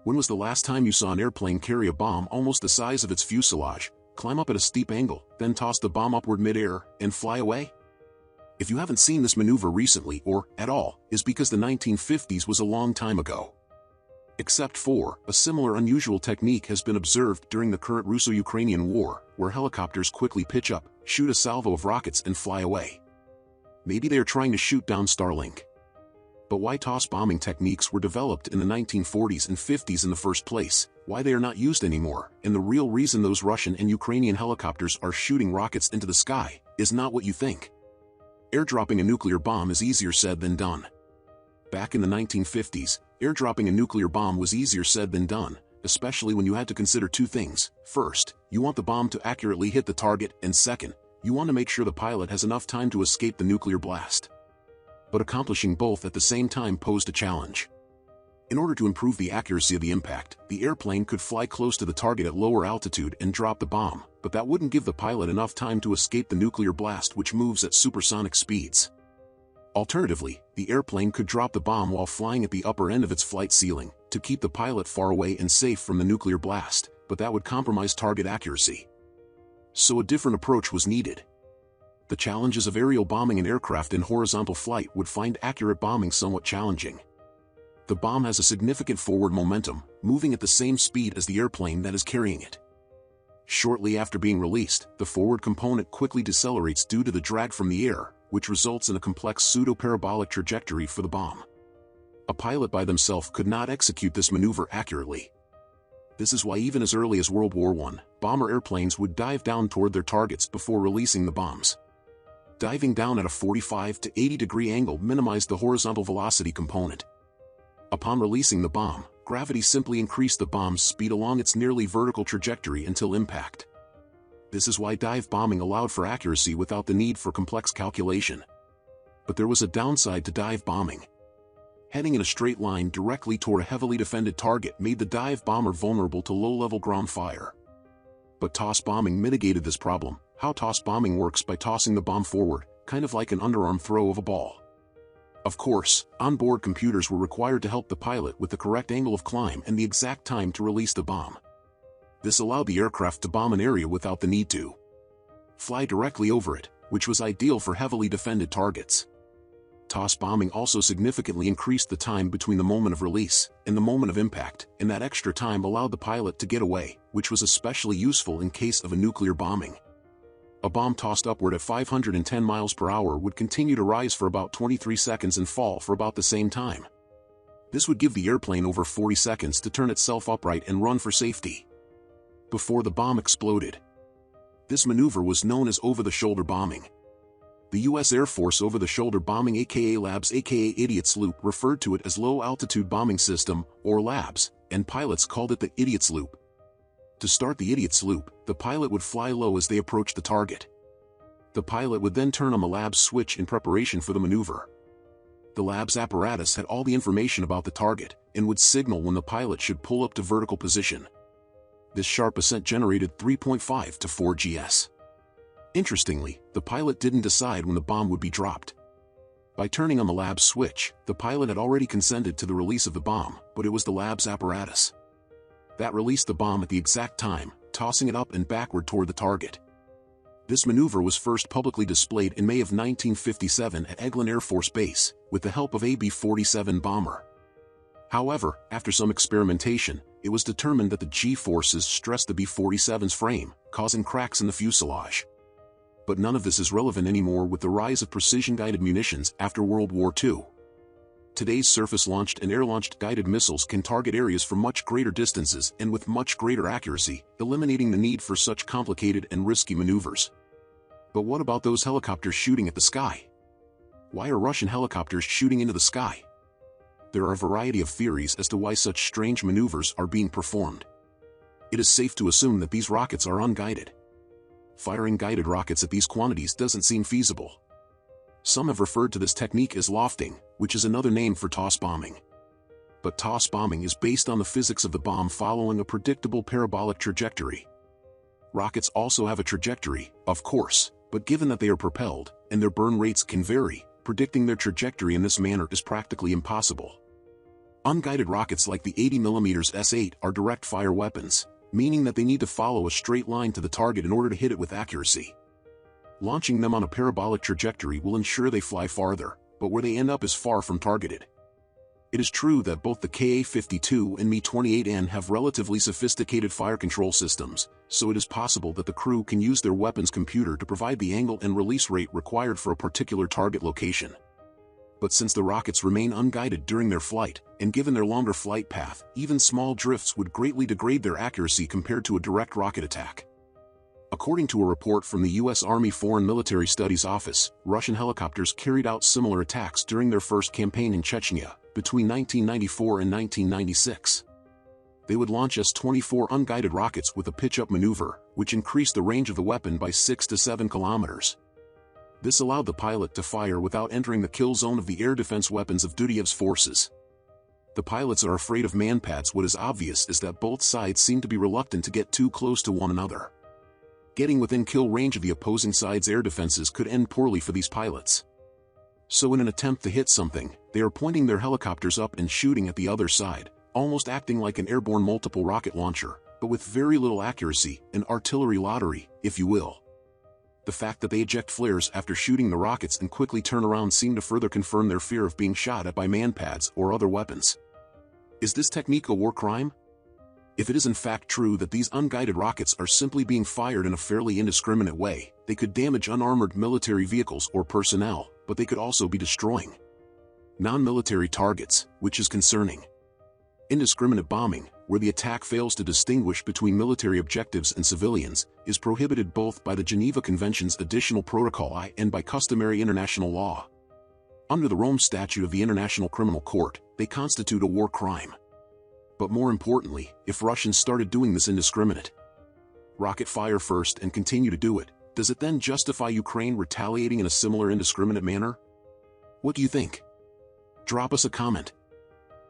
When was the last time you saw an airplane carry a bomb almost the size of its fuselage, climb up at a steep angle, then toss the bomb upward mid-air, and fly away? If you haven't seen this maneuver recently or at all, is because the 1950s was a long time ago. Except for, a similar unusual technique has been observed during the current Russo-Ukrainian war, where helicopters quickly pitch up, shoot a salvo of rockets and fly away. Maybe they are trying to shoot down Starlink. But why toss bombing techniques were developed in the 1940s and 50s in the first place, why they are not used anymore, and the real reason those Russian and Ukrainian helicopters are shooting rockets into the sky, is not what you think. Airdropping a nuclear bomb is easier said than done. Back in the 1950s, airdropping a nuclear bomb was easier said than done, especially when you had to consider two things. First, you want the bomb to accurately hit the target, and second, you want to make sure the pilot has enough time to escape the nuclear blast. But accomplishing both at the same time posed a challenge. In order to improve the accuracy of the impact, the airplane could fly close to the target at lower altitude and drop the bomb, but that wouldn't give the pilot enough time to escape the nuclear blast, which moves at supersonic speeds. Alternatively, the airplane could drop the bomb while flying at the upper end of its flight ceiling, to keep the pilot far away and safe from the nuclear blast, but that would compromise target accuracy. So a different approach was needed. The challenges of aerial bombing an aircraft in horizontal flight would find accurate bombing somewhat challenging. The bomb has a significant forward momentum, moving at the same speed as the airplane that is carrying it. Shortly after being released, the forward component quickly decelerates due to the drag from the air, which results in a complex pseudo-parabolic trajectory for the bomb. A pilot by themselves could not execute this maneuver accurately. This is why even as early as World War I, bomber airplanes would dive down toward their targets before releasing the bombs. Diving down at a 45 to 80 degree angle minimized the horizontal velocity component. Upon releasing the bomb, gravity simply increased the bomb's speed along its nearly vertical trajectory until impact. This is why dive bombing allowed for accuracy without the need for complex calculation. But there was a downside to dive bombing. Heading in a straight line directly toward a heavily defended target made the dive bomber vulnerable to low-level ground fire. But toss bombing mitigated this problem. How toss bombing works by tossing the bomb forward, kind of like an underarm throw of a ball. Of course, onboard computers were required to help the pilot with the correct angle of climb and the exact time to release the bomb. This allowed the aircraft to bomb an area without the need to fly directly over it, which was ideal for heavily defended targets. Toss bombing also significantly increased the time between the moment of release and the moment of impact, and that extra time allowed the pilot to get away, which was especially useful in case of a nuclear bombing. A bomb tossed upward at 510 miles per hour would continue to rise for about 23 seconds and fall for about the same time. This would give the airplane over 40 seconds to turn itself upright and run for safety before the bomb exploded. This maneuver was known as over-the-shoulder bombing. The U.S. Air Force over-the-shoulder bombing aka LABS aka Idiot's Loop referred to it as Low-Altitude Bombing System, or LABS, and pilots called it the Idiot's Loop. To start the Idiot's Loop, the pilot would fly low as they approached the target. The pilot would then turn on the LABS switch in preparation for the maneuver. The LABS apparatus had all the information about the target, and would signal when the pilot should pull up to vertical position. This sharp ascent generated 3.5 to 4 Gs. Interestingly, the pilot didn't decide when the bomb would be dropped. By turning on the LABS switch, the pilot had already consented to the release of the bomb, but it was the LABS apparatus that released the bomb at the exact time, tossing it up and backward toward the target. This maneuver was first publicly displayed in May of 1957 at Eglin Air Force Base, with the help of a B-47 bomber. However, after some experimentation, it was determined that the G-forces stressed the B-47's frame, causing cracks in the fuselage. But none of this is relevant anymore with the rise of precision-guided munitions after World War II. Today's surface-launched and air-launched guided missiles can target areas from much greater distances and with much greater accuracy, eliminating the need for such complicated and risky maneuvers. But what about those helicopters shooting at the sky? Why are Russian helicopters shooting into the sky? There are a variety of theories as to why such strange maneuvers are being performed. It is safe to assume that these rockets are unguided. Firing guided rockets at these quantities doesn't seem feasible. Some have referred to this technique as lofting, which is another name for toss bombing. But toss bombing is based on the physics of the bomb following a predictable parabolic trajectory. Rockets also have a trajectory, of course, but given that they are propelled, and their burn rates can vary, predicting their trajectory in this manner is practically impossible. Unguided rockets like the 80mm S-8 are direct-fire weapons, meaning that they need to follow a straight line to the target in order to hit it with accuracy. Launching them on a parabolic trajectory will ensure they fly farther, but where they end up is far from targeted. It is true that both the Ka-52 and Mi-28N have relatively sophisticated fire control systems, so it is possible that the crew can use their weapon's computer to provide the angle and release rate required for a particular target location. But since the rockets remain unguided during their flight, and given their longer flight path, even small drifts would greatly degrade their accuracy compared to a direct rocket attack. According to a report from the U.S. Army Foreign Military Studies Office, Russian helicopters carried out similar attacks during their first campaign in Chechnya, between 1994 and 1996. They would launch S-24 unguided rockets with a pitch-up maneuver, which increased the range of the weapon by 6 to 7 kilometers. This allowed the pilot to fire without entering the kill zone of the air defense weapons of Dudiyev's forces. The pilots are afraid of manpads. What is obvious is that both sides seem to be reluctant to get too close to one another. Getting within kill range of the opposing side's air defenses could end poorly for these pilots. So in an attempt to hit something, they are pointing their helicopters up and shooting at the other side, almost acting like an airborne multiple rocket launcher, but with very little accuracy, an artillery lottery, if you will. The fact that they eject flares after shooting the rockets and quickly turn around seem to further confirm their fear of being shot at by manpads or other weapons. Is this technique a war crime? If it is in fact true that these unguided rockets are simply being fired in a fairly indiscriminate way, they could damage unarmored military vehicles or personnel, but they could also be destroying non-military targets, which is concerning. Indiscriminate bombing, where the attack fails to distinguish between military objectives and civilians, is prohibited both by the Geneva Convention's Additional Protocol I and by customary international law. Under the Rome Statute of the International Criminal Court, they constitute a war crime. But more importantly, if Russians started doing this indiscriminate rocket fire first and continue to do it, does it then justify Ukraine retaliating in a similar indiscriminate manner? What do you think? Drop us a comment.